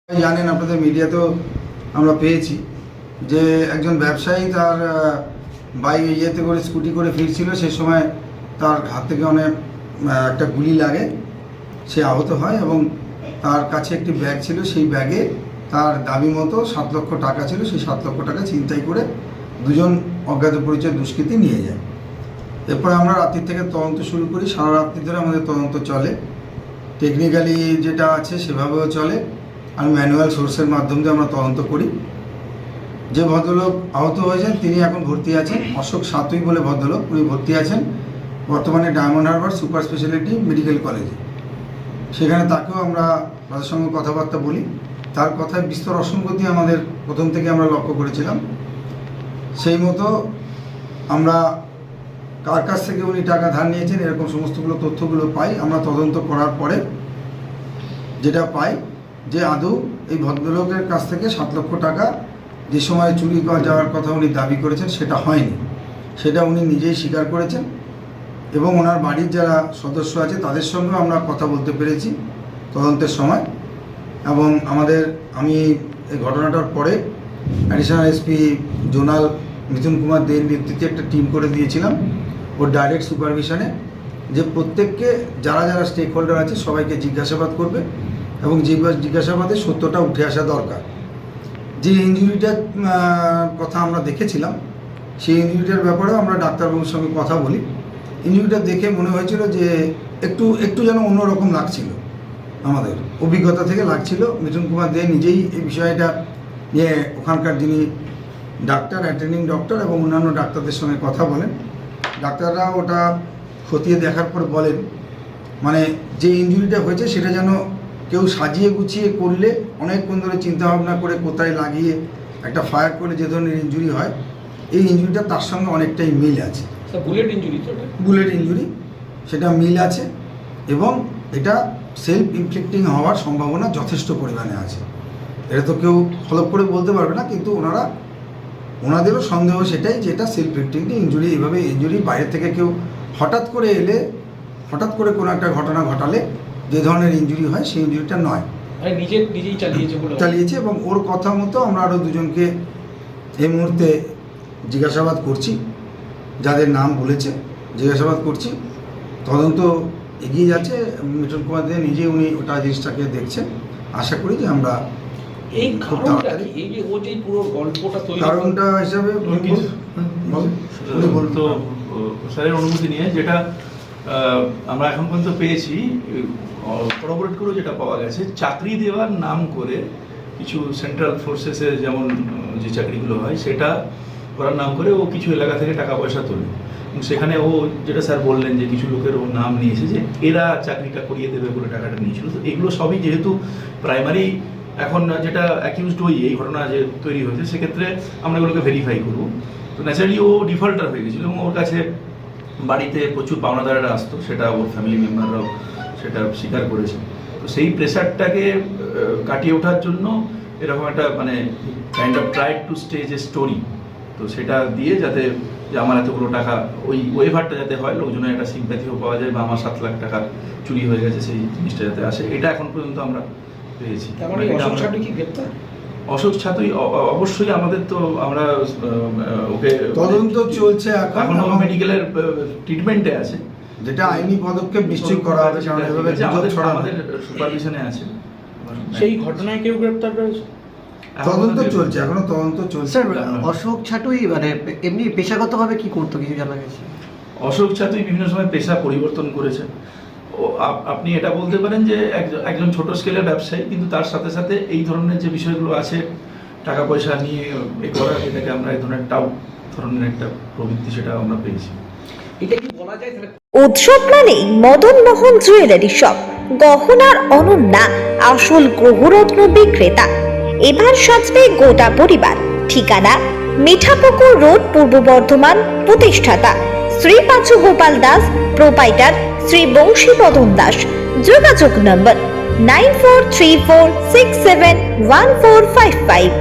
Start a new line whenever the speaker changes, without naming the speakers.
জানেন আপনাদের মিডিয়াতেও আমরা পেয়েছি যে একজন ব্যবসায়ী তার ইয়েতে করে স্কুটি করে ফিরছিল, সেই সময় তার হাত থেকে অনেক একটা গুলি লাগে, সে আহত হয় এবং তার কাছে একটি ব্যাগ ছিল, সেই ব্যাগে তার দাবি মতো 7 লক্ষ টাকা ছিল। সেই 7 লক্ষ টাকা ছিনতাই করে দুজন অজ্ঞাত পরিচয় দুষ্কৃতী নিয়ে যায়। এরপরে আমরা রাত্রি থেকে তদন্ত শুরু করি, সারা রাত্রি ধরে আমাদের তদন্ত চলে। টেকনিক্যালি যেটা আছে সেভাবেও চলে, আর ম্যানুয়াল সোর্সের মাধ্যম দিয়ে আমরা তদন্ত করি। যে ভদ্রলোক আহত হয়েছেন তিনি এখন ভর্তি আছেন, অশোক সাতুই বলে ভদ্রলোক, উনি ভর্তি আছেন বর্তমানে diamond Harbour super speciality medical কলেজে। সেখানে তাকেও আমরা তাদের সঙ্গে কথাবার্তা বলি। তার কথায় বিস্তর অসঙ্গতি আমাদের প্রথম থেকে আমরা লক্ষ্য করেছিলাম। সেই মতো আমরা কার কাছ থেকে উনি টাকা ধার নিয়েছেন এরকম সমস্তগুলো তথ্যগুলো পাই। আমরা তদন্ত করার পরে যেটা পাই যে আদৌ এই ভদ্রলোকের কাছ থেকে 7 লক্ষ টাকা যে সময় চুরি যাওয়ার কথা উনি দাবি করেছেন সেটা হয়নি, সেটা উনি নিজেই স্বীকার করেছেন। এবং ওনার বাড়ির যারা সদস্য আছে তাদের সঙ্গেও আমরা কথা বলতে পেরেছি তদন্তের সময়। এবং আমি এই ঘটনাটার পরে অ্যাডিশনাল এসপি জোনাল মিথুন কুমার দের নেতৃত্বে একটা টিম করে দিয়েছিলাম ওর ডাইরেক্ট সুপারভিশনে, যে প্রত্যেককে যারা যারা স্টেক হোল্ডার আছে সবাইকে জিজ্ঞাসাবাদ করবে এবং জিজ্ঞাসাবাদে সত্যটা উঠে আসা দরকার। যে ইনজুরিটার কথা আমরা দেখেছিলাম সেই ইনজুরিটার ব্যাপারেও আমরা ডাক্তারবাবুর সঙ্গে কথা বলি। ইনজুরিটা দেখে মনে হয়েছিল যে একটু যেন অন্যরকম লাগছিল, আমাদের অভিজ্ঞতা থেকে লাগছিল। মিথুন কুমার দে নিজেই এই বিষয়টা নিয়ে ওখানকার যিনি ডাক্তার, অ্যাটেন্ডিং ডক্টর এবং অন্যান্য ডাক্তারদের সঙ্গে কথা বলেন। ডাক্তাররা ওটা খতিয়ে দেখার পর বলেন মানে যে ইনজুরিটা হয়েছে সেটা যেন কেউ সাজিয়ে গুছিয়ে করলে অনেকক্ষণ ধরে চিন্তাভাবনা করে কোথায় লাগিয়ে একটা ফায়ার করে যে ধরনের ইনজুরি হয়, এই ইনজুরিটা তার সঙ্গে অনেকটাই মিল আছে। বুলেট ইনজুরি সেটা মিল আছে এবং এটা সেলফ ইনফ্লিক্টিং হওয়ার সম্ভাবনা যথেষ্ট পরিমাণে আছে। এটা তো কেউ হলপ করে বলতে পারবে না, কিন্তু ওনাদেরও সন্দেহ সেটাই যে এটা সেলফ ইনফ্লিক্টিং ইনজুরি। এইভাবে ইনজুরি বাইরে থেকে কেউ হঠাৎ করে কোনো একটা ঘটনা ঘটালে যে ধরনের ইনজুরি হয় সেই ইনজুরিটা নয়,
নিজেই
চালিয়েছে। এবং ওর কথা মতো আমরা আরও দুজনকে এই মুহূর্তে জিজ্ঞাসাবাদ করছি, যাদের নাম বলেছে জিজ্ঞাসাবাদ করছি। তদন্ত এগিয়ে যাচ্ছে। মিঠুন কুমার দে নিজে উনি ওটা জিনিসটাকে দেখছেন। আশা করি যে আমরা
এই
কারণটা হিসাবে
তো স্যারের অনুমতি নিয়ে যেটা আমরা এখন পর্যন্ত পেয়েছি, কর্পোরেট করে যেটা পাওয়া গেছে, চাকরি দেওয়ার নাম করে কিছু সেন্ট্রাল ফোর্সেসের যেমন যে চাকরিগুলো হয় সেটা করার নাম করে ও কিছু এলাকা থেকে টাকা পয়সা তোলে। এবং সেখানে ও যেটা স্যার বললেন যে কিছু লোকের ও নাম নিয়েছে যে এরা চাকরিটা করিয়ে দেবে বলে টাকাটা নিয়েছিল। তো এগুলো সবই যেহেতু প্রাইমারি এখন যেটা অ্যাকিউজড ওই এই ঘটনা যে তৈরি হয়েছে, সেক্ষেত্রে আমরা এগুলোকে ভেরিফাই করবো। তো ন্যাচারালি ও ডিফল্টার হয়ে গেছিলো এবং ওর কাছে বাড়িতে প্রচুর পাওনাদারেরা আসতো, সেটা ওর ফ্যামিলি মেম্বাররাও সেটা স্বীকার করেছে। তো সেই প্রেশারটাকে কাটিয়ে ওঠার জন্য এরকম একটা মানে kind of tried to stage a story. তো সেটা দিয়ে যাতে যে আমার এতগুলো টাকা ওই ওয়েভারটা যাতে হয়, লোকজনের একটা সিম্প্যাথিও পাওয়া যায় বা আমার 7 লাখ টাকা চুরি হয়ে গেছে সেই জিনিসটা যাতে আসে, এটা এখন পর্যন্ত আমরা পেয়েছি। অশোক ছাতুই অবশ্যই আমাদের তো আমরা ওকে
তদন্ত চলছে,
এখনো মেডিকেলের ট্রিটমেন্টে আছে,
যেটা আইনি পদক্ষেপ নিশ্চয়ই করা হবে।
আমাদের সুপারভিশনে আছে।
সেই ঘটনায় কেউ গ্রেপ্তার করেছে?
তদন্ত চলছে, এখনো তদন্ত চলছে।
স্যার, অশোক ছাতুই মানে এমনি পেশাগতভাবে কি করতো কিছু জানা গেছে?
অশোক ছাতুই বিভিন্ন সময় পেশা পরিবর্তন করেছে। আপনি এটা বলতে পারেন যে একজন ছোট স্কেলের ব্যবসায়ী, কিন্তু তার সাথে সাথে এই ধরনের যে বিষয়গুলো আছে টাকা পয়সা নিয়ে এ করা, এটাকে আমরা এই ধরনের টাউট ধরনের একটা প্রবৃত্তি সেটা আমরা পেয়েছি।
এটা কি বলা যায়?
উৎসব মানেই মদন মোহন জুয়েলারি শপ, গহনার অনন্যা আসল গ্রহরত্ন বিক্রেতা। এবার সাজবে গোটা পরিবার। ঠিকানা মিঠাপুকুর রোড, পূর্ব বর্ধমান। প্রতিষ্ঠাতা শ্রী পাঁচু গোপাল দাস, প্রোপাইটার শ্রী বংশীবদন দাস। যোগাযোগ নম্বর 9434671455।